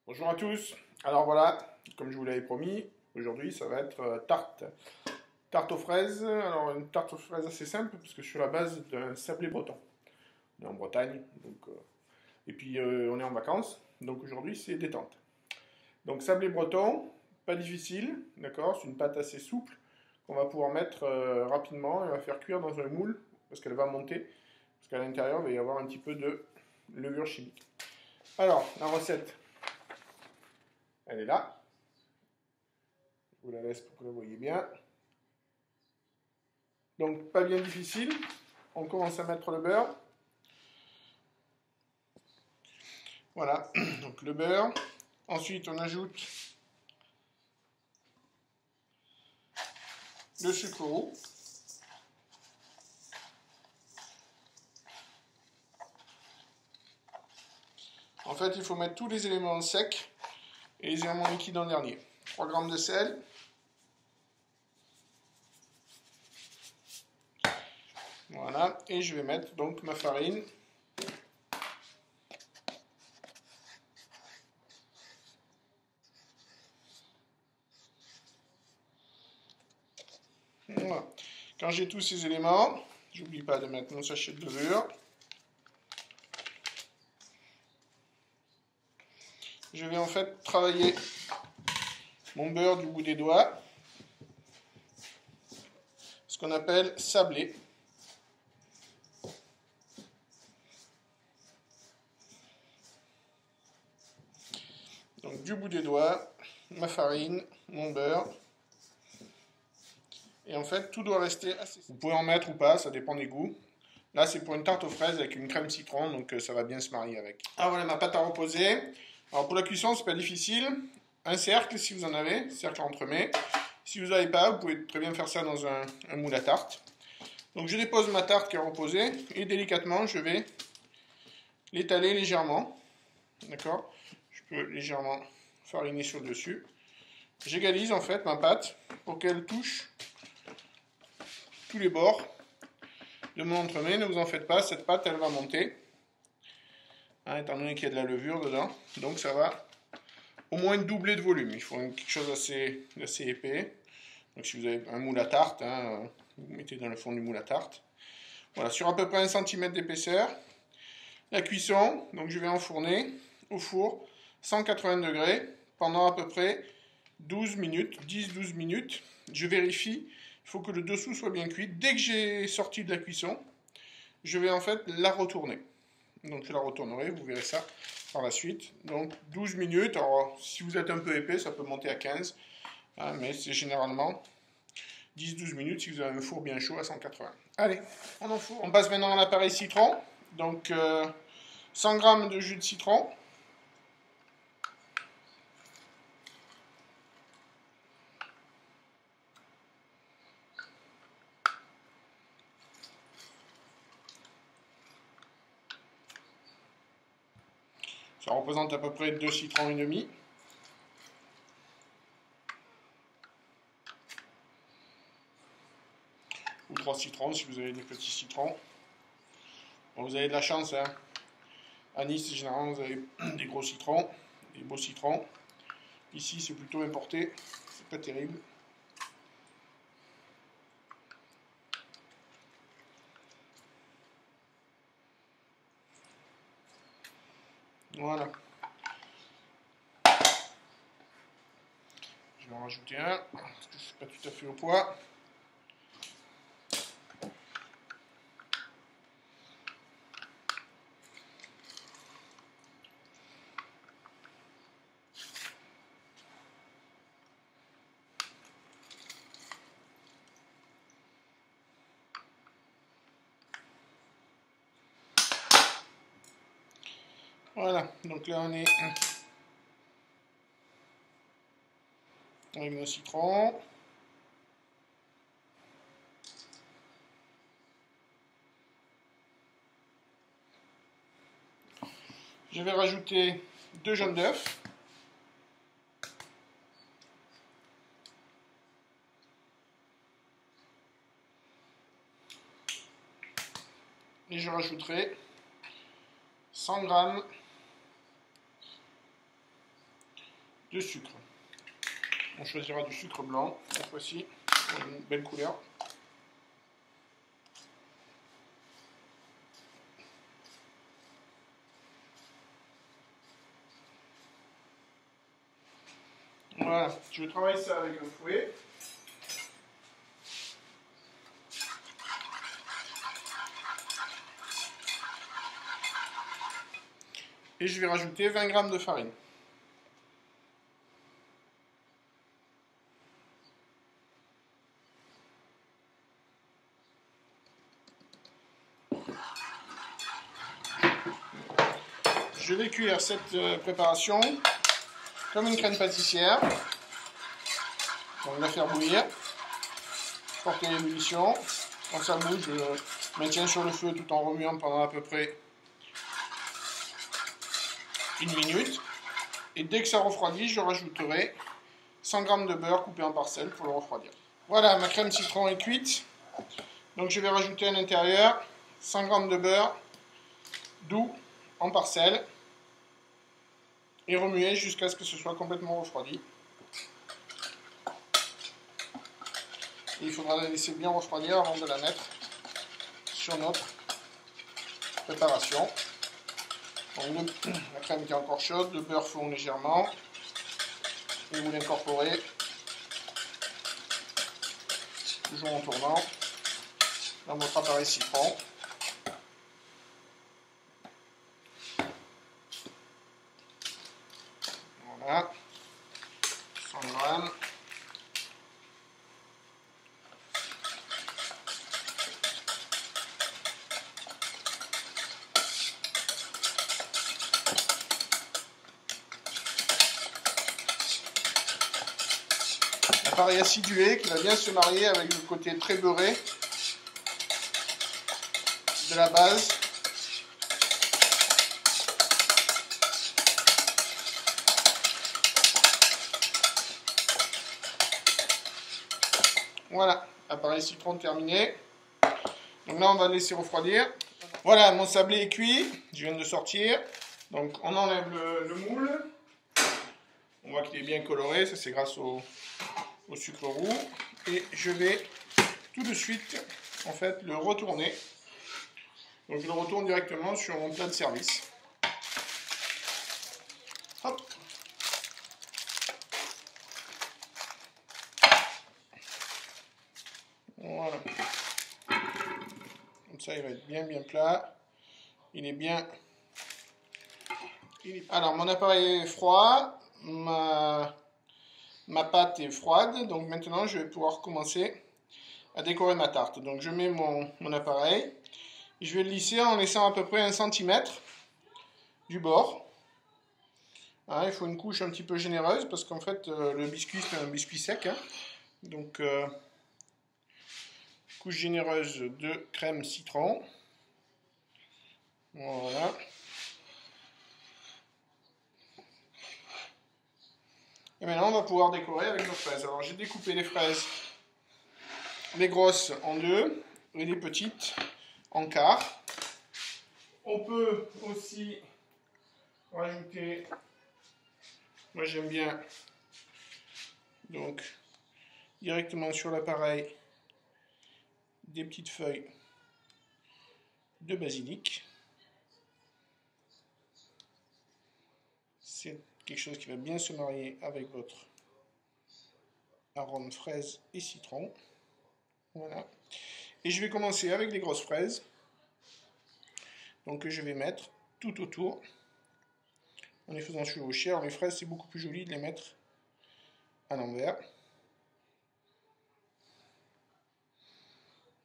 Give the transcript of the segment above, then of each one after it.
Bonjour à tous. Alors voilà, comme je vous l'avais promis, aujourd'hui ça va être tarte. Tarte aux fraises. Alors une tarte aux fraises assez simple parce que je suis à la base d'un sablé breton. On est en Bretagne, et puis on est en vacances, donc aujourd'hui c'est détente. Donc sablé breton, pas difficile, d'accord. C'est une pâte assez souple qu'on va pouvoir mettre rapidement et on va faire cuire dans un moule parce qu'elle va monter, parce qu'à l'intérieur il va y avoir un petit peu de levure chimique. Alors la recette, elle est là. Je vous la laisse pour que vous la voyez bien. Donc pas bien difficile. On commence à mettre le beurre. Voilà, donc le beurre. Ensuite on ajoute le sucre roux. En fait il faut mettre tous les éléments secs et les éléments liquides en dernier. 3 grammes de sel. Voilà, et je vais mettre donc ma farine. Voilà. Quand j'ai tous ces éléments, j'oublie pas de mettre mon sachet de levure. Je vais en fait travailler mon beurre du bout des doigts, ce qu'on appelle sabler. Donc du bout des doigts, ma farine, mon beurre. Et en fait, tout doit rester assez. Vous pouvez en mettre ou pas, ça dépend des goûts. Là, c'est pour une tarte aux fraises avec une crème citron, donc ça va bien se marier avec. Ah voilà, ma pâte à reposer. Alors pour la cuisson, c'est pas difficile. Un cercle, si vous en avez, cercle entremets. Si vous n'avez pas, vous pouvez très bien faire ça dans un moule à tarte. Donc je dépose ma tarte qui est reposée et délicatement, je vais l'étaler légèrement. D'accord? Je peux légèrement fariner sur le dessus. J'égalise en fait ma pâte pour qu'elle touche tous les bords de mon entremets. Ne vous en faites pas, cette pâte elle va monter, hein, étant donné qu'il y a de la levure dedans. Donc ça va au moins doubler de volume. Il faut quelque chose d'assez épais. Donc si vous avez un moule à tarte, hein, vous mettez dans le fond du moule à tarte. Voilà, sur à peu près 1 cm d'épaisseur. La cuisson, donc je vais enfourner au four 180 degrés pendant à peu près 12 minutes, 10-12 minutes. Je vérifie, il faut que le dessous soit bien cuit. Dès que j'ai sorti de la cuisson, je vais en fait la retourner. Donc je la retournerai, vous verrez ça par la suite. Donc 12 minutes, alors si vous êtes un peu épais, ça peut monter à 15, hein, mais c'est généralement 10-12 minutes si vous avez un four bien chaud à 180. Allez, on enfourne. On passe maintenant à l'appareil citron. Donc 100 g de jus de citron. Ça représente à peu près 2 citrons et demi. Ou 3 citrons si vous avez des petits citrons. Bon, vous avez de la chance, hein. À Nice, généralement, vous avez des gros citrons, des beaux citrons. Ici, c'est plutôt importé, c'est pas terrible. Voilà. Je vais en rajouter un, parce que je ne suis pas tout à fait au poids. Voilà, donc là on est avec nos citrons. Je vais rajouter 2 jaunes d'œufs. Et je rajouterai 100 g de sucre. On choisira du sucre blanc cette fois-ci, pour une belle couleur. Voilà, je travaille ça avec un fouet. Et je vais rajouter 20 g de farine. Je vais cuire cette préparation comme une crème pâtissière. Donc la faire bouillir, porter l'ébullition. Quand ça bouge, je maintiens sur le feu tout en remuant pendant à peu près 1 minute. Et dès que ça refroidit, je rajouterai 100 g de beurre coupé en parcelles pour le refroidir. Voilà, ma crème citron est cuite. Donc je vais rajouter à l'intérieur 100 g de beurre doux en parcelles et remuer jusqu'à ce que ce soit complètement refroidi. Et il faudra la laisser bien refroidir avant de la mettre sur notre préparation. Donc la crème qui est encore chaude, le beurre fond légèrement et vous l'incorporez toujours en tournant dans votre appareil citron. Voilà, 100 g. L'appareil acidulé qui va bien se marier avec le côté très beurré de la base. Voilà, appareil citron terminé. Donc là, on va laisser refroidir. Voilà, mon sablé est cuit. Je viens de sortir. Donc on enlève le moule. On voit qu'il est bien coloré. Ça, c'est grâce au sucre roux. Et je vais tout de suite, en fait, le retourner. Donc je le retourne directement sur mon plat de service. Hop. Voilà. Comme ça, il va être bien plat. Il est bien... Alors, mon appareil est froid. Ma pâte est froide. Donc maintenant, je vais pouvoir commencer à décorer ma tarte. Donc je mets mon appareil. Je vais le lisser en laissant à peu près 1 cm du bord. Hein, il faut une couche un petit peu généreuse parce qu'en fait, le biscuit, c'est un biscuit sec. Hein. Donc... couche généreuse de crème citron. Voilà. Et maintenant, on va pouvoir décorer avec nos fraises. Alors, j'ai découpé les fraises, les grosses en 2 et les petites en quart. On peut aussi rajouter, moi j'aime bien, donc directement sur l'appareil, des petites feuilles de basilic. C'est quelque chose qui va bien se marier avec votre arôme fraise et citron. Voilà. Et je vais commencer avec les grosses fraises. Donc je vais mettre tout autour en les faisant chevaucher. Alors les fraises, c'est beaucoup plus joli de les mettre à l'envers.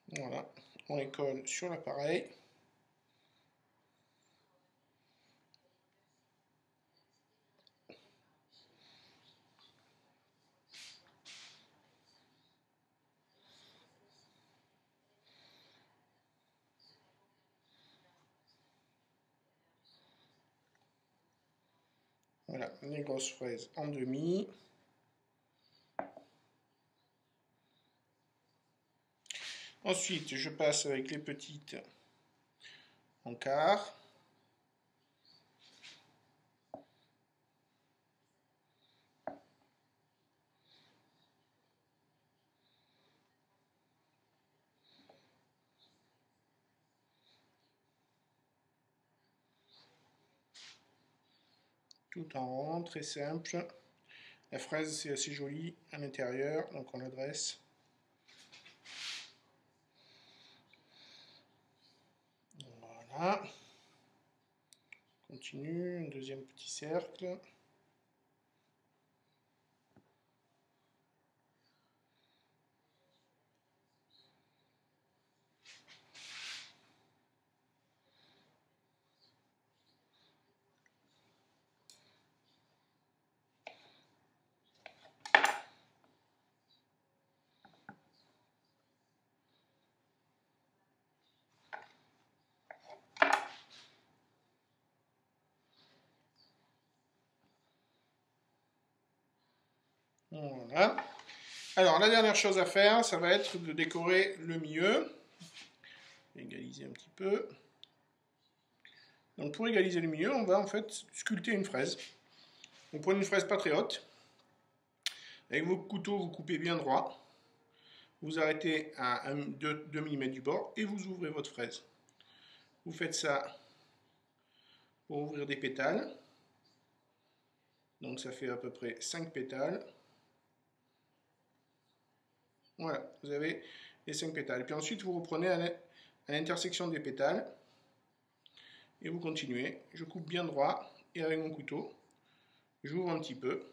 Voilà. On les colle sur l'appareil. Voilà, les grosses fraises en demi. Ensuite, je passe avec les petites en quart. tout en rond, très simple. La fraise, c'est assez joli à l'intérieur, donc on la dresse. Voilà. Continue, un deuxième petit cercle. Voilà. Alors, la dernière chose à faire, ça va être de décorer le milieu. Égaliser un petit peu. Donc, pour égaliser le milieu, on va en fait sculpter une fraise. On prend une fraise pas très haute. Avec vos couteaux, vous coupez bien droit. Vous arrêtez à 2 mm du bord et vous ouvrez votre fraise. Vous faites ça pour ouvrir des pétales. Donc, ça fait à peu près 5 pétales. Voilà, vous avez les 5 pétales. Et puis ensuite, vous reprenez à l'intersection des pétales et vous continuez. Je coupe bien droit et avec mon couteau, j'ouvre un petit peu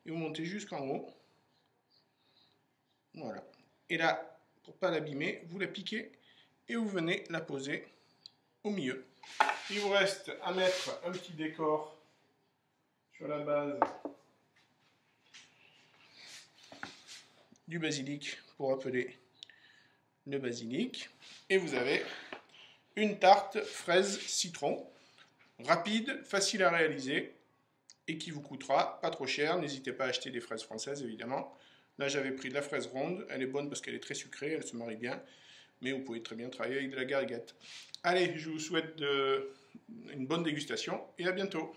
et vous montez jusqu'en haut. Voilà. Et là, pour ne pas l'abîmer, vous la piquez et vous venez la poser au milieu. Il vous reste à mettre un petit décor sur la base du basilic pour appeler le basilic. Et vous avez une tarte fraise citron, rapide, facile à réaliser et qui vous coûtera pas trop cher. N'hésitez pas à acheter des fraises françaises évidemment. Là j'avais pris de la fraise ronde, elle est bonne parce qu'elle est très sucrée, elle se marie bien, mais vous pouvette très bien travailler avec de la gariguette. Allez, je vous souhaite une bonne dégustation et à bientôt.